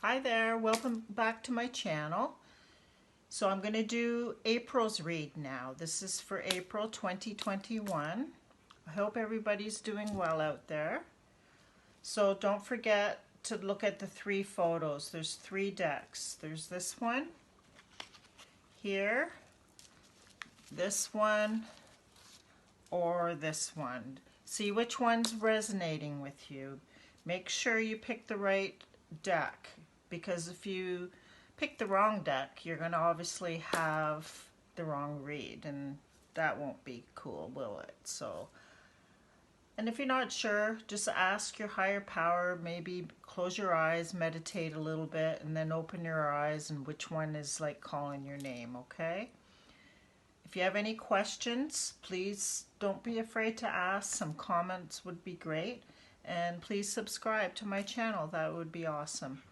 Hi there, welcome back to my channel. So I'm going to do April's read now. This is for April 2021. I hope everybody's doing well out there. So don't forget to look at the three photos. There's three decks. There's this one here, this one, or this one. See which one's resonating with you. Make sure you pick the right deck, because if you pick the wrong deck, you're going to obviously have the wrong read, and that won't be cool, will it? So, and if you're not sure, just ask your higher power, maybe close your eyes, meditate a little bit, and then open your eyes, and which one is like calling your name, okay? If you have any questions, please don't be afraid to ask. Some comments would be great. And please subscribe to my channel. That would be awesome.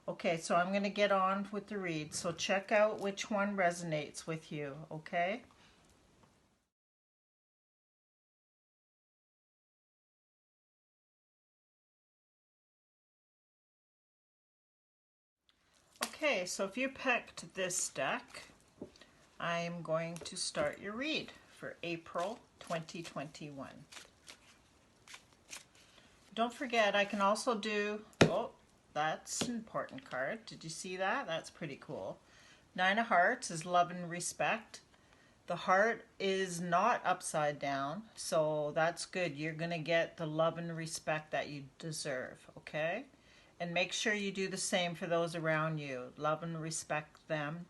Okay, so I'm going to get on with the read. So check out which one resonates with you, okay? Okay, so if you picked this deck, I am going to start your read for April 2021. Don't forget, I can also do, oh, that's an important card. Did you see that? That's pretty cool. Nine of Hearts is love and respect. The heart is not upside down, so that's good. You're going to get the love and respect that you deserve, okay? And make sure you do the same for those around you. Love and respect them,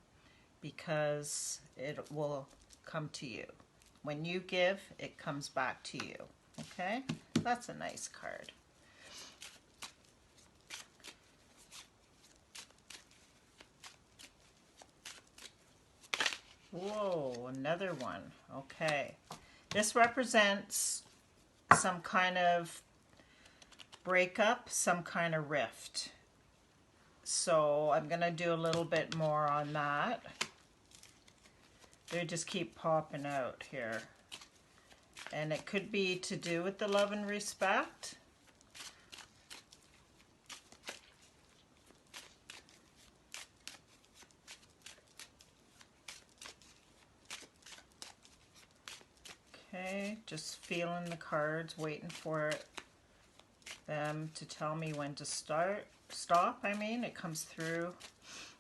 because it will come to you. When you give, it comes back to you, okay? That's a nice card. Whoa, another one. Okay. This represents some kind of breakup, some kind of rift. So I'm going to do a little bit more on that. They just keep popping out here. And it could be to do with the love and respect. Okay, just feeling the cards, waiting for them to tell me when to stop. I mean, it comes through.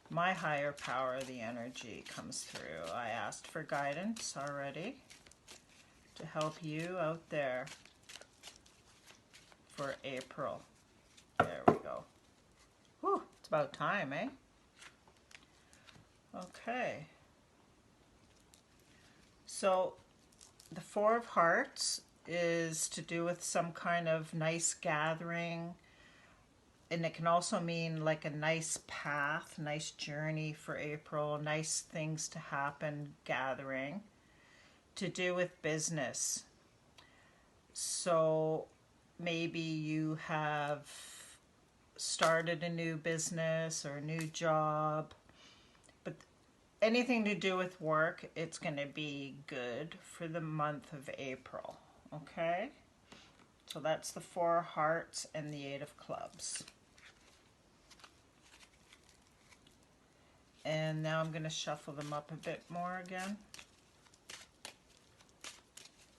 My higher power, the energy comes through. I asked for guidance already to help you out there for April. There we go. Whew, it's about time, eh? Okay. So the Four of Hearts is to do with some kind of nice gathering, and it can also mean like a nice path, nice journey for April, nice things to happen, gathering, to do with business. So maybe you have started a new business or a new job, but anything to do with work, it's going to be good for the month of April, okay? So that's the Four of Hearts and the Eight of Clubs. And now I'm going to shuffle them up a bit more again,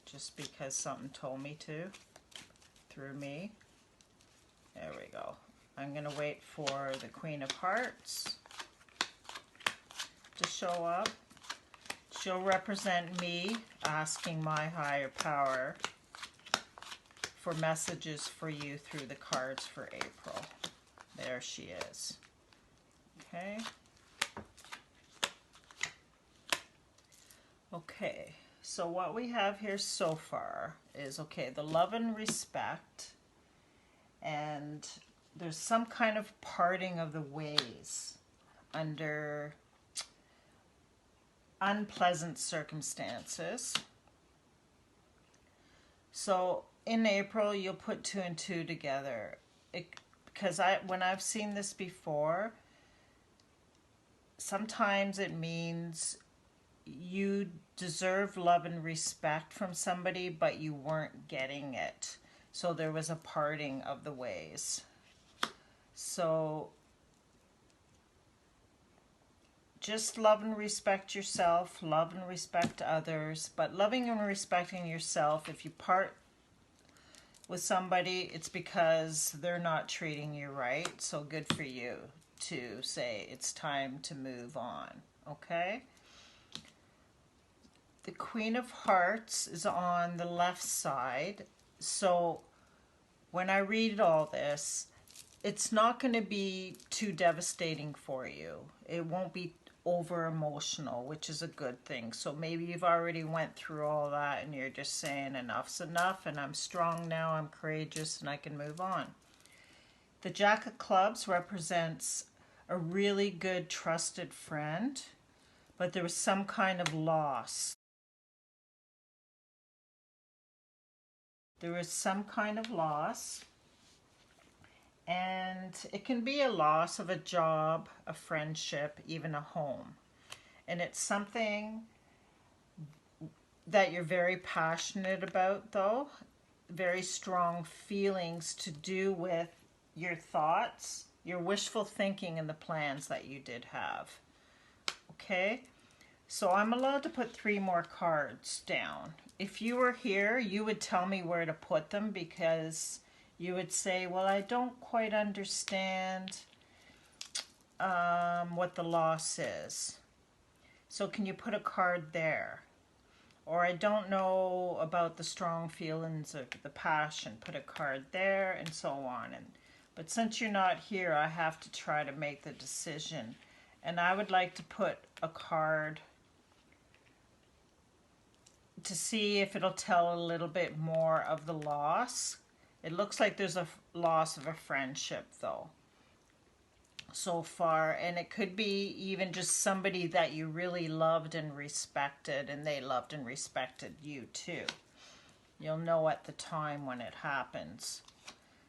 just because something told me to, through me. There we go. I'm going to wait for the Queen of Hearts to show up. She'll represent me asking my higher power for messages for you through the cards for April. There she is. Okay. Okay, so what we have here so far is, okay, the love and respect, and there's some kind of parting of the ways under unpleasant circumstances. So in April, you'll put two and two together. Because when I've seen this before, sometimes it means you deserve love and respect from somebody, but you weren't getting it. So there was a parting of the ways. So just love and respect yourself, love and respect others, but loving and respecting yourself, if you part with somebody, it's because they're not treating you right. So good for you to say it's time to move on, okay? The Queen of Hearts is on the left side. So when I read all this, it's not going to be too devastating for you. It won't be over emotional, which is a good thing. So maybe you've already went through all that and you're just saying enough's enough and I'm strong now, I'm courageous, and I can move on. The Jack of Clubs represents a really good trusted friend, but there was some kind of loss. There was some kind of loss, and it can be a loss of a job, a friendship, even a home. And it's something that you're very passionate about, though. Very strong feelings to do with your thoughts, your wishful thinking, and the plans that you did have. Okay? So I'm allowed to put 3 more cards down. If you were here, you would tell me where to put them, because you would say, well, I don't quite understand what the loss is. So can you put a card there? Or I don't know about the strong feelings of the passion. Put a card there, and so on. But since you're not here, I have to try to make the decision. And I would like to put a card to see if it'll tell a little bit more of the loss. It looks like there's a loss of a friendship, though, so far. And it could be even just somebody that you really loved and respected, and they loved and respected you too. You'll know at the time when it happens.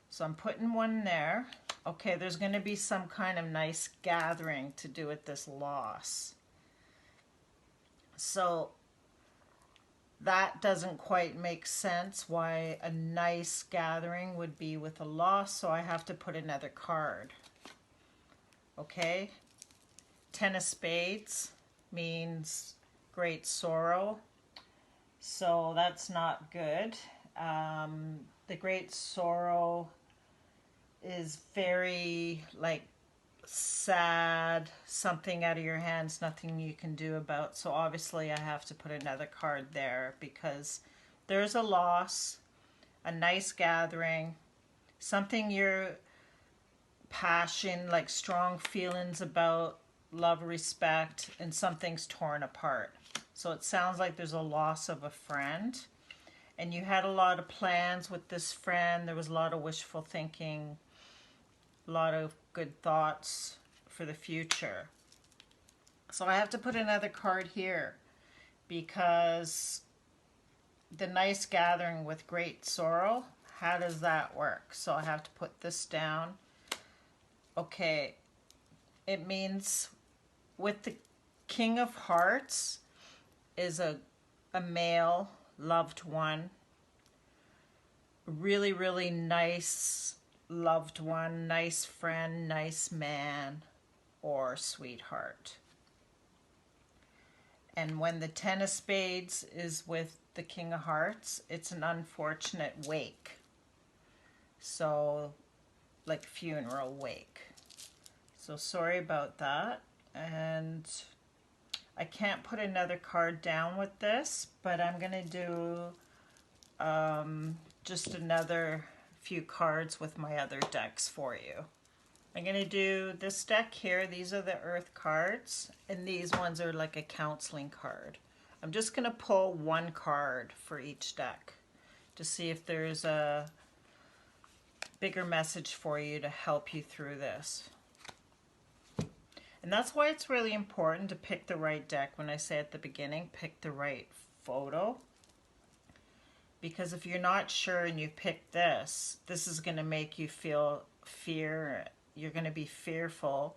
So I'm putting one there. Okay, there's going to be some kind of nice gathering to do with this loss. So that doesn't quite make sense why a nice gathering would be with a loss, so I have to put another card. Okay? 10 of Spades means great sorrow, so that's not good. The great sorrow is very, like, sad, something out of your hands, nothing you can do about. So obviously I have to put another card there, because there's a loss, a nice gathering, something your passion, like strong feelings about, love, respect, and something's torn apart. So it sounds like there's a loss of a friend, and you had a lot of plans with this friend. There was a lot of wishful thinking, a lot of good thoughts for the future. So I have to put another card here, because the nice gathering with great sorrow, how does that work? So I have to put this down. Okay, it means with the King of Hearts is a male loved one, really, really nice loved one, nice friend, nice man, or sweetheart. And when the 10 of Spades is with the King of Hearts, it's an unfortunate wake. So, like funeral wake. So sorry about that. And I can't put another card down with this, but I'm going to do just another few cards with my other decks for you. I'm going to do this deck here. These are the Earth cards, and these ones are like a counseling card. I'm just going to pull one card for each deck to see if there's a bigger message for you to help you through this. And that's why it's really important to pick the right deck. When I say at the beginning, pick the right photo. Because if you're not sure and you pick this, this is going to make you feel fear. You're going to be fearful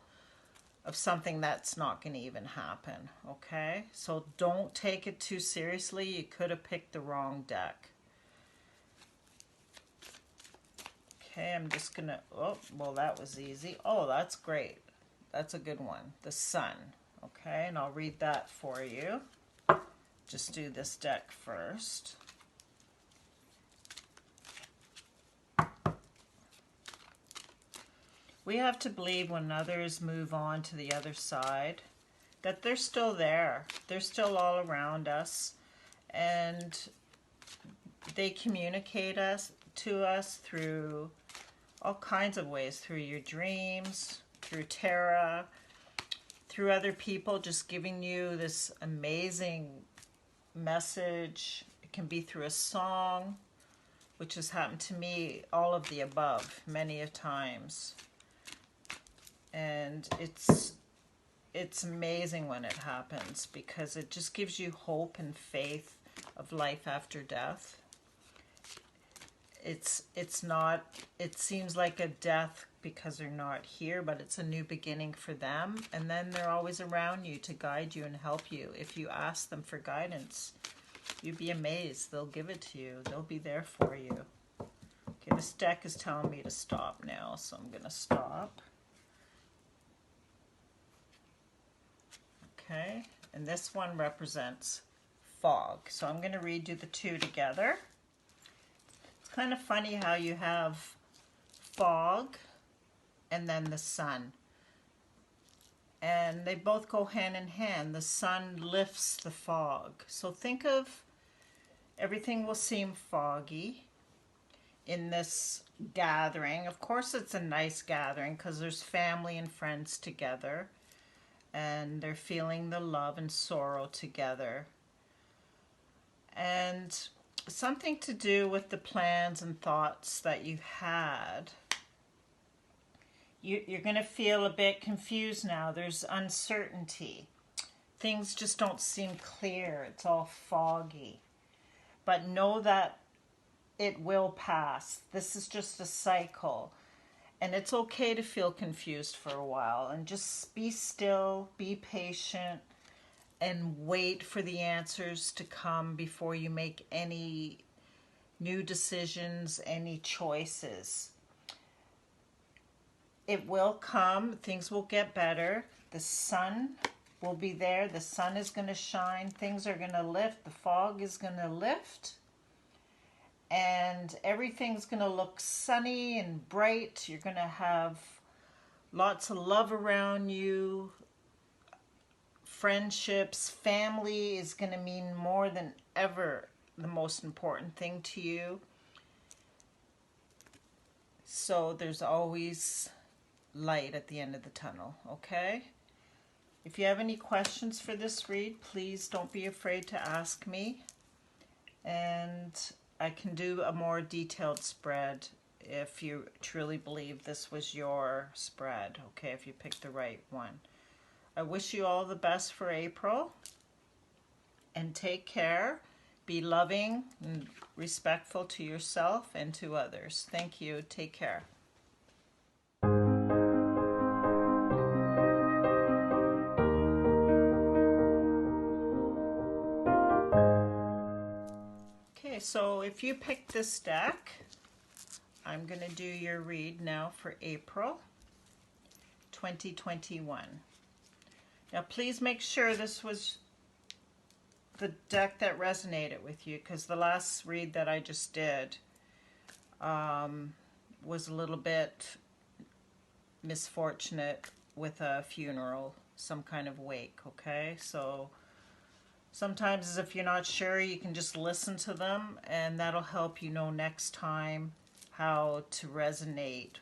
of something that's not going to even happen, okay? So don't take it too seriously. You could have picked the wrong deck. Okay, I'm just going to, oh, well, that was easy. Oh, that's great. That's a good one. The Sun. Okay, and I'll read that for you. Just do this deck first. We have to believe when others move on to the other side that they're still there. They're still all around us, and they communicate to us through all kinds of ways, through your dreams, through tarot, through other people just giving you this amazing message. It can be through a song, which has happened to me, all of the above, many a times. And it's amazing when it happens, because it just gives you hope and faith of life after death. It's not, it seems like a death because they're not here, but it's a new beginning for them. And then they're always around you to guide you and help you. If you ask them for guidance, you'd be amazed. They'll give it to you. They'll be there for you. Okay, this deck is telling me to stop now, so I'm going to stop. Okay, and this one represents fog. So I'm going to read you the two together. It's kind of funny how you have fog and then the sun. And they both go hand in hand. The sun lifts the fog. So think of everything will seem foggy in this gathering. Of course it's a nice gathering because there's family and friends together. And they're feeling the love and sorrow together. And something to do with the plans and thoughts that you had. You're going to feel a bit confused now. There's uncertainty. Things just don't seem clear. It's all foggy. But know that it will pass. This is just a cycle. And it's okay to feel confused for a while. And just be still, be patient, and wait for the answers to come before you make any new decisions, any choices. It will come. Things will get better. The sun will be there. The sun is going to shine. Things are going to lift. The fog is going to lift. And everything's going to look sunny and bright. You're going to have lots of love around you. Friendships, family is going to mean more than ever the most important thing to you. So there's always light at the end of the tunnel, okay? If you have any questions for this read, please don't be afraid to ask me. And I can do a more detailed spread if you truly believe this was your spread, okay, if you picked the right one. I wish you all the best for April, and take care. Be loving and respectful to yourself and to others. Thank you. Take care. Okay, so if you picked this deck, I'm going to do your read now for April 2021. Now please make sure this was the deck that resonated with you, because the last read that I just did was a little bit misfortunate with a funeral, some kind of wake, okay? So sometimes if you're not sure, you can just listen to them, and that'll help you know next time how to resonate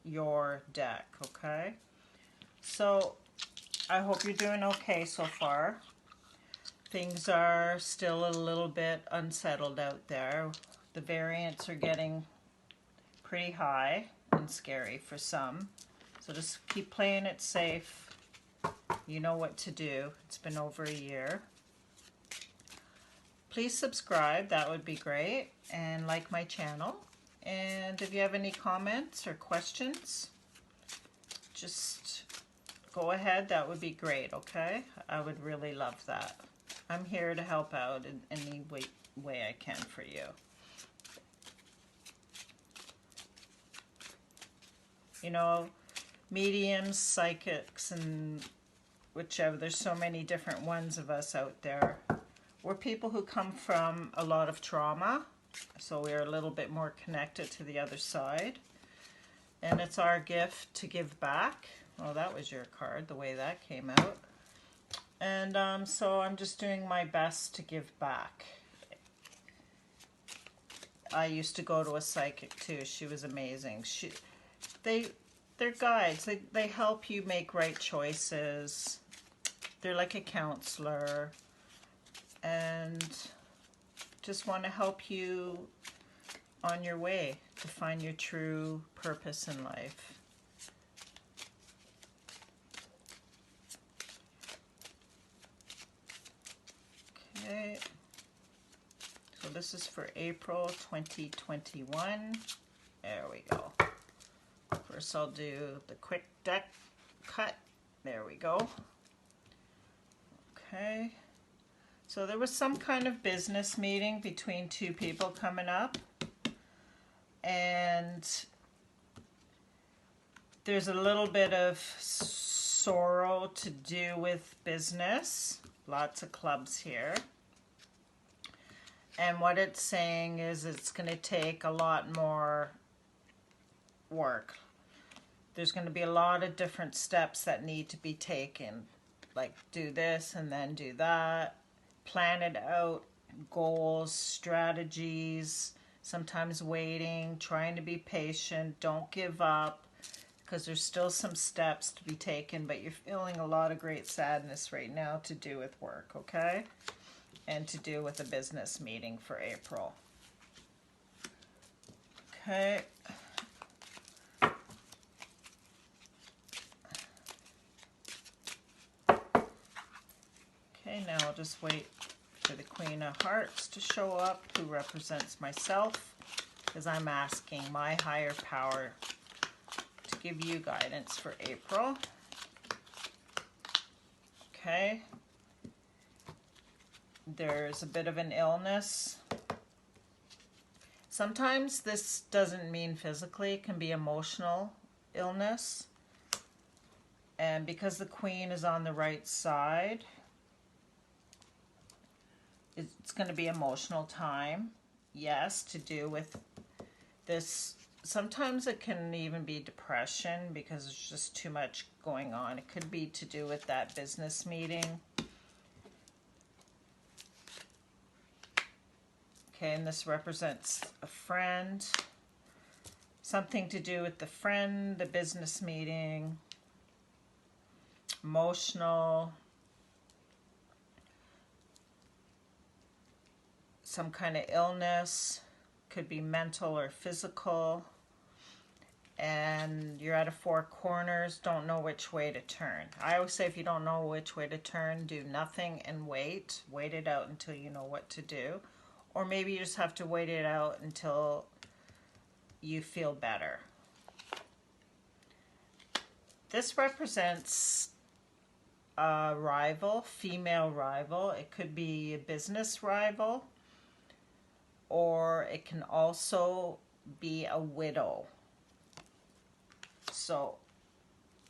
your deck, okay? So I hope you're doing okay so far. Things are still a little bit unsettled out there. The variants are getting pretty high and scary for some. So just keep playing it safe. You know what to do. It's been over a year. Please subscribe, that would be great, and like my channel. And if you have any comments or questions, just go ahead, that would be great, okay? I would really love that. I'm here to help out in any way I can for you. You know, mediums, psychics, and whichever. There's so many different ones of us out there. We're people who come from a lot of trauma, so we're a little bit more connected to the other side. And it's our gift to give back. Oh, that was your card, the way that came out. And so I'm just doing my best to give back. I used to go to a psychic too. She was amazing. They're guides. They help you make right choices. They're like a counselor and just want to help you on your way to find your true purpose in life. Okay. So this is for April 2021. There we go. First I'll do the quick deck cut. There we go. Okay. So there was some kind of business meeting between two people coming up. And there's a little bit of sorrow to do with business. Lots of clubs here. And what it's saying is it's going to take a lot more work. There's going to be a lot of different steps that need to be taken. Like do this and then do that. Plan it out. Goals, strategies, sometimes waiting, trying to be patient. Don't give up because there's still some steps to be taken, but you're feeling a lot of great sadness right now to do with work, okay? And to do with a business meeting for April. Okay. Okay, now I'll just wait for the Queen of Hearts to show up, who represents myself, because I'm asking my higher power to give you guidance for April. Okay. There's a bit of an illness. Sometimes this doesn't mean physically, it can be emotional illness. And because the Queen is on the right side, it's going to be emotional time. Yes, to do with this. Sometimes it can even be depression because there's just too much going on. It could be to do with that business meeting. Okay, and this represents a friend. Something to do with the friend, the business meeting, emotional, some kind of illness, could be mental or physical, and you're at a four corners, don't know which way to turn. I always say if you don't know which way to turn, do nothing and wait. Wait it out until you know what to do. Or maybe you just have to wait it out until you feel better. This represents a rival, female rival. It could be a business rival, or it can also be a widow. So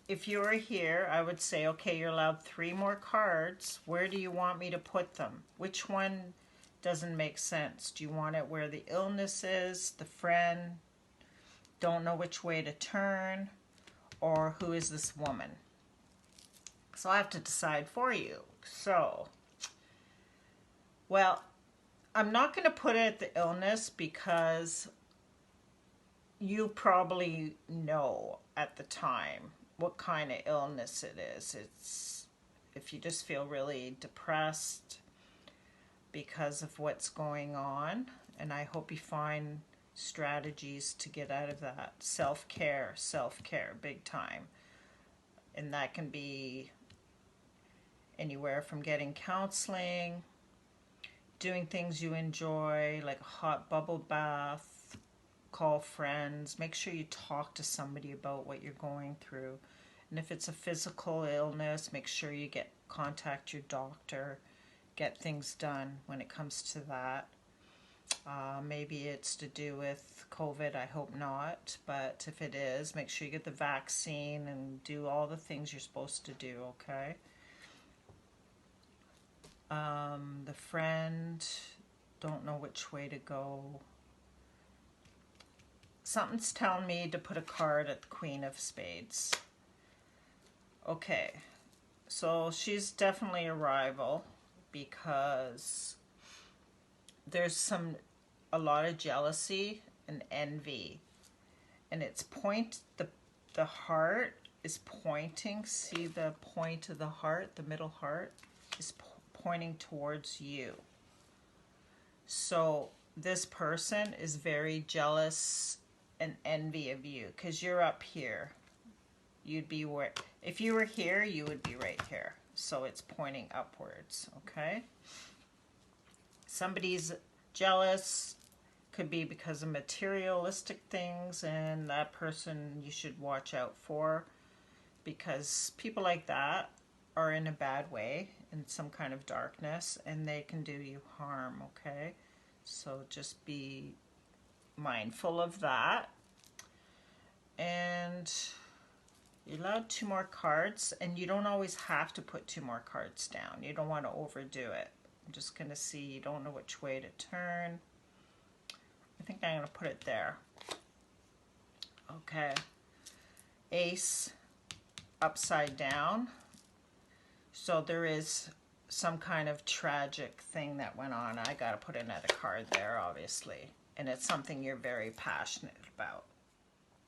if you were here, I would say, okay, you're allowed 3 more cards. Where do you want me to put them? Which one doesn't make sense? Do you want it where the illness is, the friend, don't know which way to turn, or who is this woman? So I have to decide for you. So, well, I'm not going to put it at the illness because you probably know at the time what kind of illness it is. It's if you just feel really depressed because of what's going on, and I hope you find strategies to get out of that. Self-care, big time. And that can be anywhere from getting counseling, doing things you enjoy, like a hot bubble bath, call friends, make sure you talk to somebody about what you're going through. And if it's a physical illness, make sure you contact your doctor, get things done when it comes to that. Maybe it's to do with COVID, I hope not, but if it is, make sure you get the vaccine and do all the things you're supposed to do, okay? The friend, don't know which way to go. Something's telling me to put a card at the Queen of Spades. Okay, so she's definitely a rival because there's a lot of jealousy and envy, and it's the heart is pointing. See the point of the heart, the middle heart is pointing towards you. So this person is very jealous and envy of you because you're up here. You'd be where, if you were here, you would be right here. So it's pointing upwards, okay? Somebody's jealous, could be because of materialistic things, and that person you should watch out for, because people like that are in a bad way, in some kind of darkness, and they can do you harm, okay? So just be mindful of that. And you're allowed 2 more cards, and you don't always have to put 2 more cards down. You don't want to overdo it. I'm just going to see, you don't know which way to turn. I think I'm going to put it there. Okay. Ace upside down. So there is some kind of tragic thing that went on. I got to put another card there, obviously. And it's something you're very passionate about.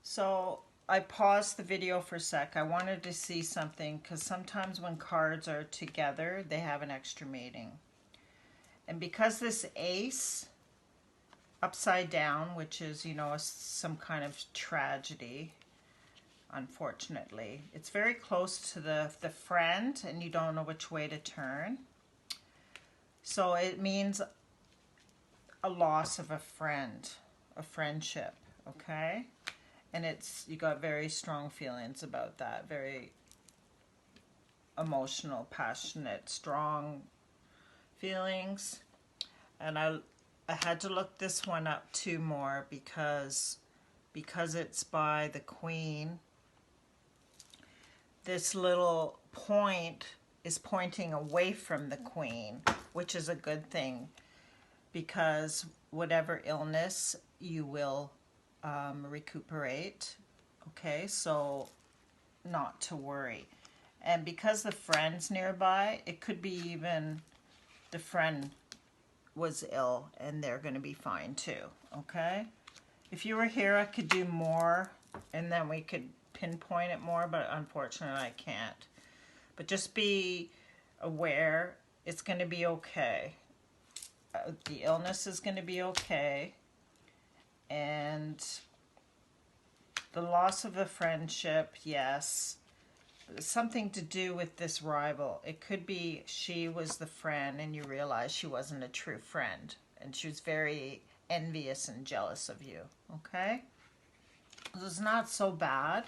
So I paused the video for a sec. I wanted to see something, because sometimes when cards are together, they have an extra meaning. And because this ace upside down, which is, you know, some kind of tragedy, unfortunately, it's very close to the friend, and you don't know which way to turn. So it means a loss of a friend, a friendship, okay? And you got very strong feelings about that, very emotional, passionate, strong feelings. And I had to look this one up 2 more because it's by the Queen. This little point is pointing away from the Queen, which is a good thing, because whatever illness, you will recuperate. Okay, so not to worry. And because the friend's nearby, it could be even the friend was ill and they're going to be fine too. Okay, if you were here, I could do more and then we could pinpoint it more, but unfortunately I can't. But just be aware, it's going to be okay. The illness is going to be okay. And the loss of a friendship, yes, something to do with this rival. It could be she was the friend and you realize she wasn't a true friend, and she was very envious and jealous of you, okay? It's not so bad.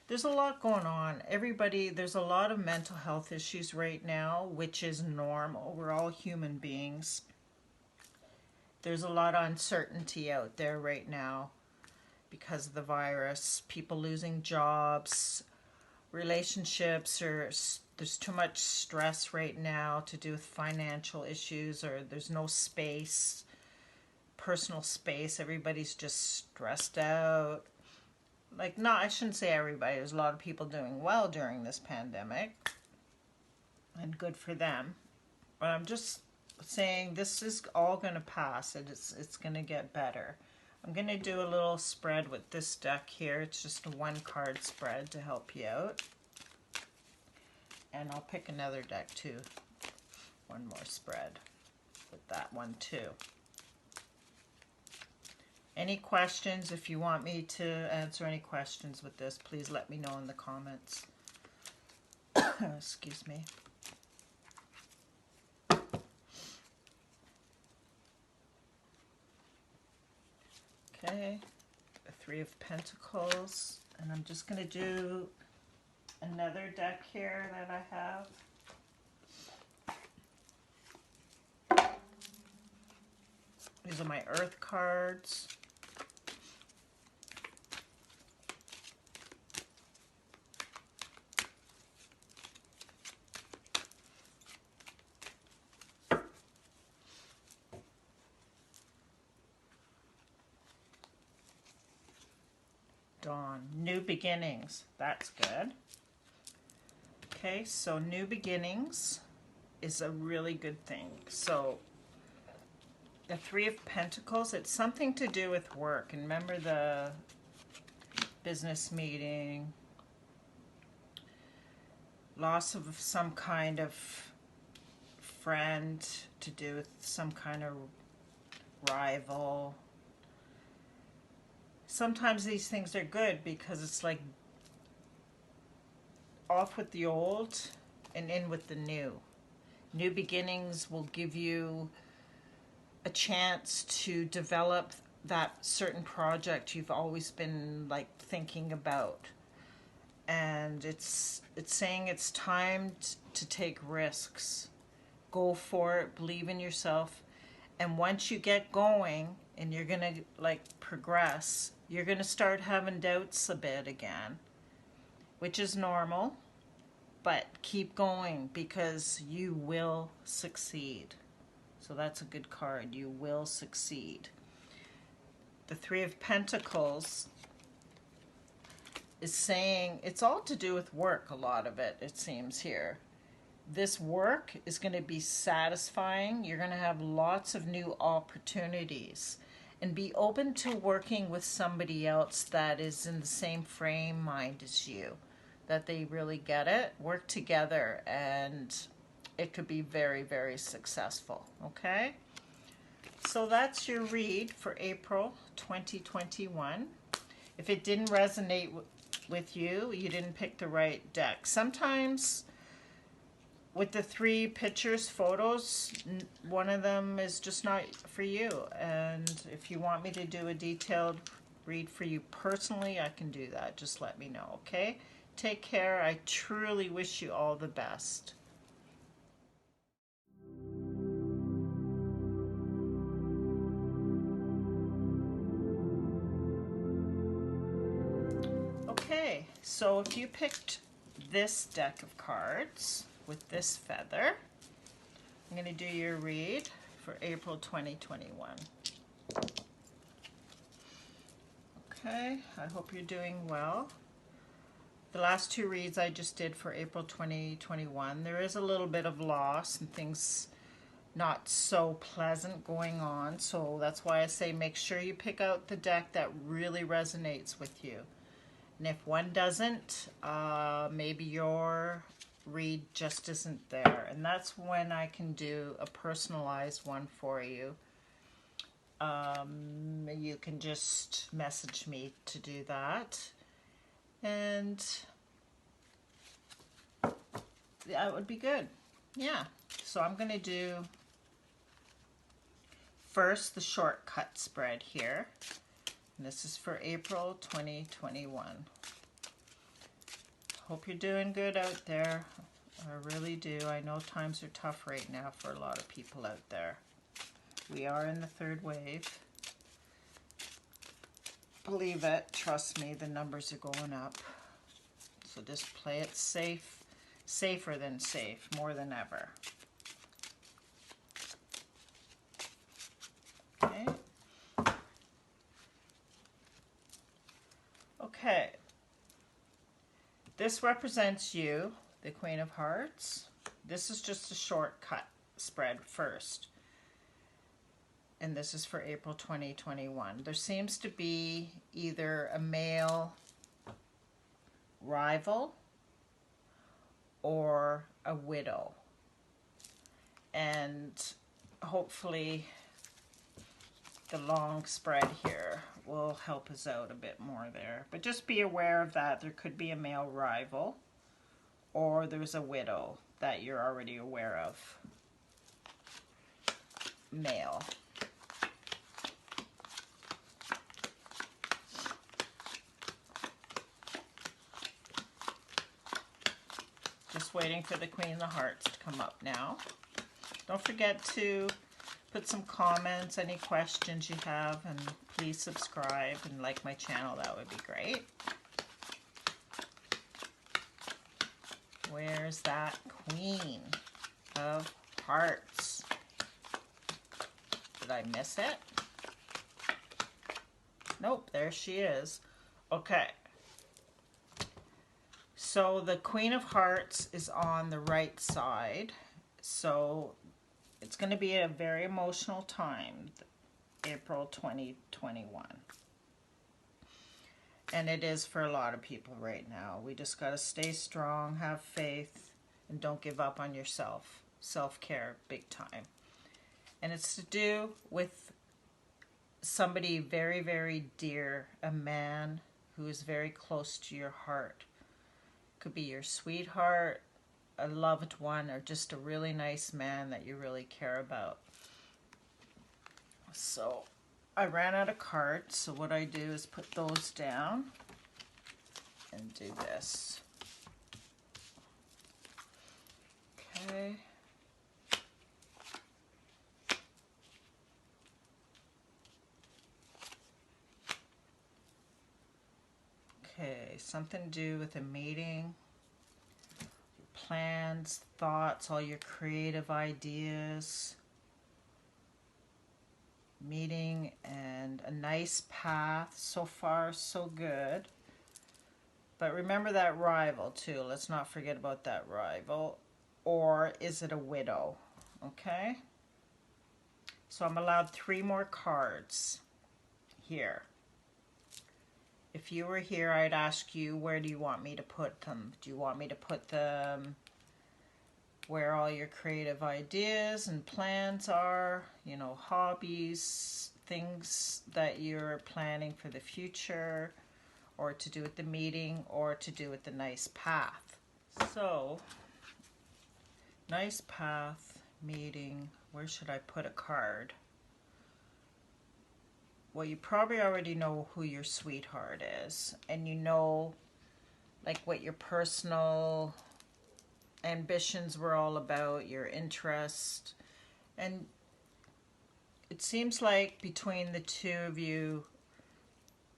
There's a lot going on. There's a lot of mental health issues right now, which is normal. We're all human beings. There's a lot of uncertainty out there right now because of the virus, people losing jobs, relationships, or there's too much stress right now to do with financial issues, or there's no space, personal space. Everybody's just stressed out. Like, no, I shouldn't say everybody. There's a lot of people doing well during this pandemic, and good for them. But I'm just saying this is all going to pass. It's going to get better. I'm going to do a little spread with this deck here. It's just a 1-card spread to help you out. And I'll pick another deck too. One more spread with that one too. Any questions? If you want me to answer any questions with this, please let me know in the comments. Excuse me. Okay, the 3 of Pentacles, and I'm just going to do another deck here that I have. These are my Earth cards. Dawn. New beginnings. That's good. Okay, so new beginnings is a really good thing. So the Three of Pentacles, it's something to do with work. And remember the business meeting, loss of some kind of friend, to do with some kind of rival. Sometimes these things are good because it's like off with the old and in with the new. New beginnings will give you a chance to develop that certain project you've always been like thinking about. And it's saying it's time to take risks. Go for it, believe in yourself. And once you get going and you're gonna like progress, you're gonna start having doubts a bit again, which is normal, but keep going because you will succeed. So that's a good card. You will succeed. The Three of Pentacles is saying it's all to do with work, a lot of it, it seems here. This work is going to be satisfying. You're going to have lots of new opportunities. And be open to working with somebody else that is in the same frame mind as you, that they really get it. Work together and it could be very, very successful, okay? So that's your read for April 2021. If it didn't resonate with you, you didn't pick the right deck. Sometimes with the 3 pictures, photos, one of them is just not for you. And if you want me to do a detailed read for you personally, I can do that. Just let me know, okay? Take care. I truly wish you all the best. Okay, so if you picked this deck of cards with this feather, I'm going to do your read for April 2021. Okay, I hope you're doing well. The last 2 reads I just did for April 2021, there is a little bit of loss and things not so pleasant going on, so that's why I say make sure you pick out the deck that really resonates with you. And if one doesn't, maybe your read just isn't there. And that's when I can do a personalized one for you. You can just message me to do that. And that would be good. Yeah. So I'm going to do first the shortcut spread here. And this is for April 2021. Hope you're doing good out there. I really do. I know times are tough right now for a lot of people out there. We are in the 3rd wave. Believe it. Trust me, the numbers are going up. So just play it safe. Safer than safe. More than ever. Okay. Okay, this represents you, the Queen of Hearts. This is just a shortcut spread first. And this is for April 2021. There seems to be either a male rival or a widow. And hopefully the long spread here will help us out a bit more there. But just be aware of that. There could be a male rival or there's a widow that you're already aware of. Male. Just waiting for the Queen of Hearts to come up now. Don't forget to put some comments, any questions you have, and please subscribe and like my channel. That would be great. Where's that Queen of Hearts? Did I miss it? Nope, there she is. Okay. So the Queen of Hearts is on the right side. So it's going to be a very emotional time, April 2021. And it is for a lot of people right now. We just got to stay strong, have faith, and don't give up on yourself. Self-care, big time. And it's to do with somebody very, very dear, a man who is very close to your heart. Could be your sweetheart, a loved one, or just a really nice man that you really care about. So I ran out of cards, so what I do is put those down and do this. Okay. Okay, something to do with a meeting, plans, thoughts, all your creative ideas. Meeting and a nice path. So far, so good. But remember that rival too. Let's not forget about that rival. Or is it a widow? Okay. So I'm allowed 3 more cards here. If you were here, I'd ask you, where do you want me to put them? Do you want me to put them where all your creative ideas and plans are? You know, hobbies, things that you're planning for the future, or to do with the meeting, or to do with the nice path. So, nice path, meeting, where should I put a card? Well, you probably already know who your sweetheart is, and you know, like, what your personal ambitions were all about, your interest, and it seems like between the two of you,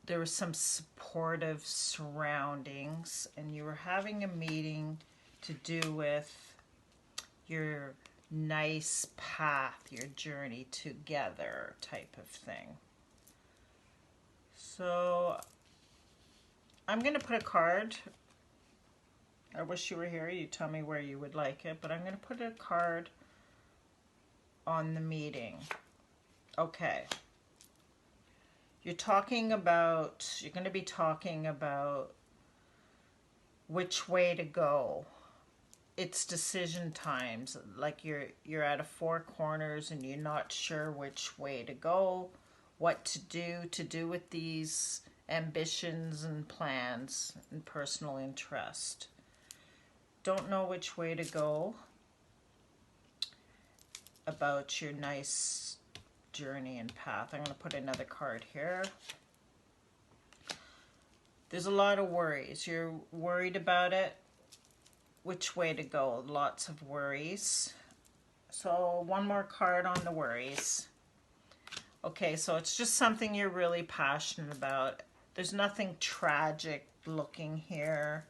there was some supportive surroundings, and you were having a meeting to do with your nice path, your journey together type of thing. So I'm going to put a card. I wish you were here. You tell me where you would like it, but I'm going to put a card on the meeting. Okay. You're going to be talking about which way to go. It's decision times. Like you're at a 4 corners and you're not sure which way to go, what to do with these ambitions and plans and personal interest. Don't know which way to go about your nice journey and path. I'm going to put another card here. There's a lot of worries. You're worried about it. Which way to go? Lots of worries. So one more card on the worries. Okay, so it's just something you're really passionate about. There's nothing tragic looking here.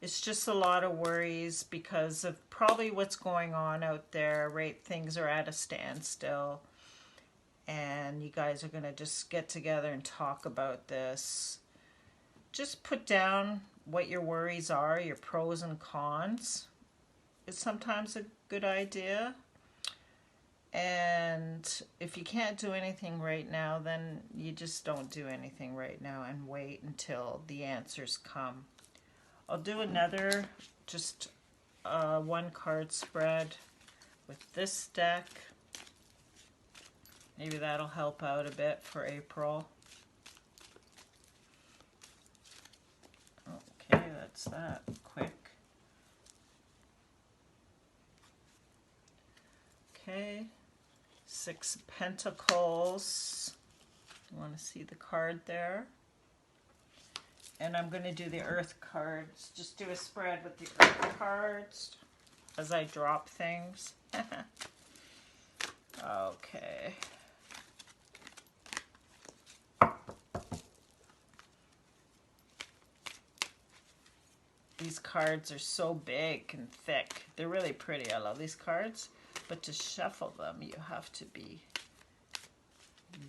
It's just a lot of worries because of probably what's going on out there, right? Things are at a standstill. And you guys are going to just get together and talk about this. Just put down what your worries are, your pros and cons. It's sometimes a good idea. And if you can't do anything right now, then you just don't do anything right now and wait until the answers come. I'll do another, just 1 card spread with this deck. Maybe that'll help out a bit for April. Okay, that's that quick. Okay, 6 of Pentacles. You want to see the card there? And I'm going to do the Earth cards. Just do a spread with the Earth cards as I drop things. Okay. These cards are so big and thick. They're really pretty. I love these cards. But to shuffle them, you have to be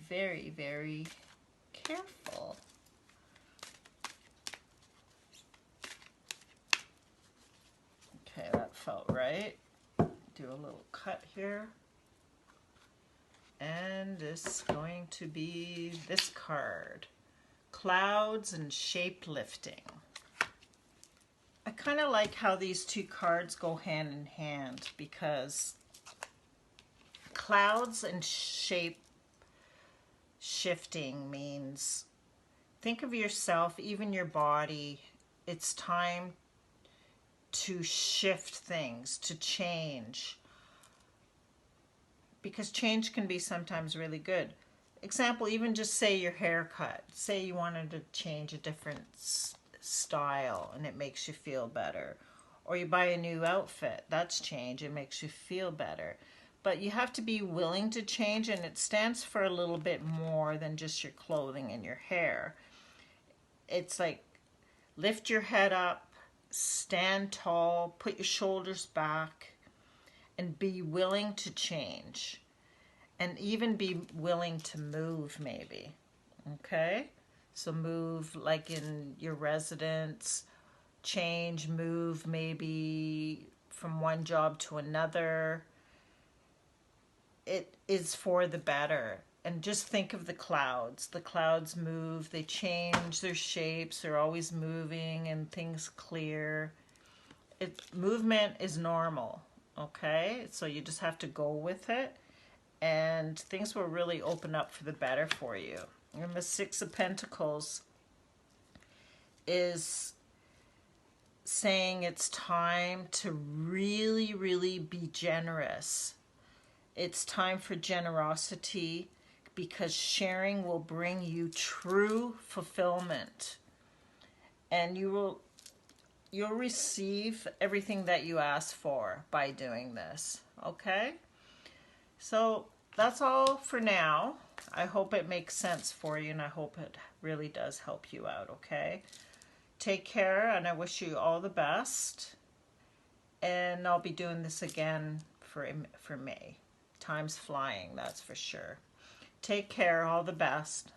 very, very careful. right? Do a little cut here. And it's going to be this card, Clouds and Shapelifting. I kind of like how these two cards go hand in hand, because clouds and shape shifting means, think of yourself, even your body, it's time to shift things, to change. Because change can be sometimes really good. Example, even just say your haircut. Say you wanted to change a different style and it makes you feel better. Or you buy a new outfit. That's change. It makes you feel better. But you have to be willing to change, and it stands for a little bit more than just your clothing and your hair. It's like lift your head up, stand tall, put your shoulders back, and be willing to change, and even be willing to move maybe, okay? So move like in your residence, change, move maybe from one job to another. It is for the better. And just think of the clouds. The clouds move, they change their shapes, they're always moving and things clear. Movement is normal. Okay, so you just have to go with it, and things will really open up for the better for you. And the Six of Pentacles is saying it's time to really, really be generous. It's time for generosity, because sharing will bring you true fulfillment, and you'll receive everything that you ask for by doing this, okay? So that's all for now. I hope it makes sense for you, and I hope it really does help you out, okay? Take care, and I wish you all the best. And I'll be doing this again for May. Time's flying, that's for sure. Take care, all the best.